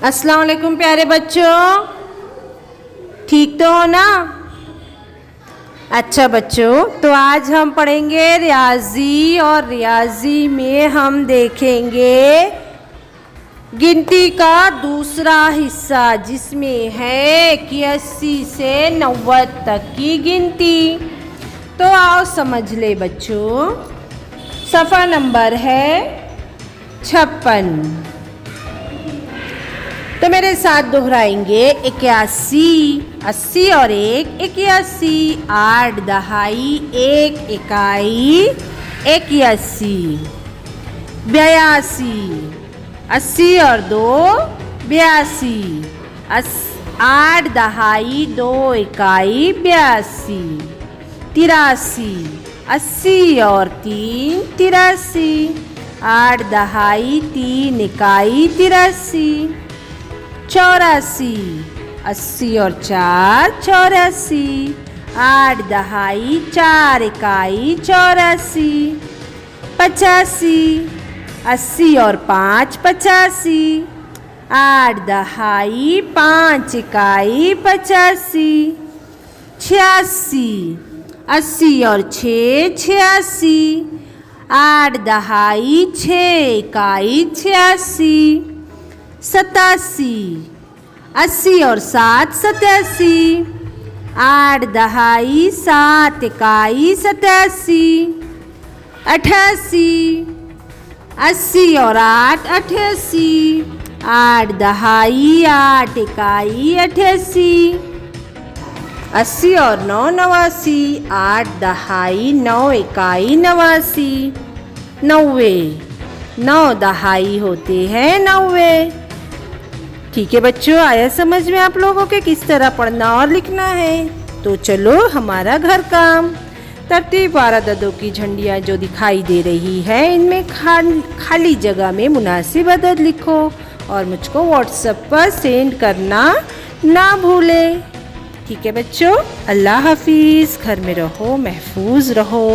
अस्सलाम वालेकुम प्यारे बच्चों, ठीक तो हो ना। अच्छा बच्चों, तो आज हम पढ़ेंगे रियाजी और रियाजी में हम देखेंगे गिनती का दूसरा हिस्सा जिसमें है कि 80 से 90 तक की गिनती। तो आओ समझ ले बच्चों। सफ़ा नंबर है 56। तो मेरे साथ दोहराएंगे 81, 80 और 1 81, 8 दहाई 1 इकाई 81, 82, 80 और 2 82, 8 दहाई 2 इकाई 82, 83, 80 और 3 83, 8 दहाई 3 इकाई 83, 84, 80 और 4 84, 8 दहाई 4 इकाई 84, 85, 80 और 5 85, 8 दहाई 5 इकाई 85, 86, 80 और 6 86, 8 दहाई 6 इकाई 86, 87, 80 और 7 87, 8 दहाई 7 इकाई 87, 88, 80 और 8 88, 8 दहाई 8 इकाई 88, 80 और 9 89, 8 दहाई 9 इकाई 89, 90, 9 दहाई होते हैं 90। ठीक है बच्चों, आया समझ में आप लोगों के किस तरह पढ़ना और लिखना है। तो चलो हमारा घर काम। तरतीब वार अददों की झंडियाँ जो दिखाई दे रही है इनमें खाली जगह में मुनासिब अदद लिखो और मुझको व्हाट्सएप पर सेंड करना ना भूलें। ठीक है बच्चों, अल्लाह हाफिज़। घर में रहो, महफूज रहो।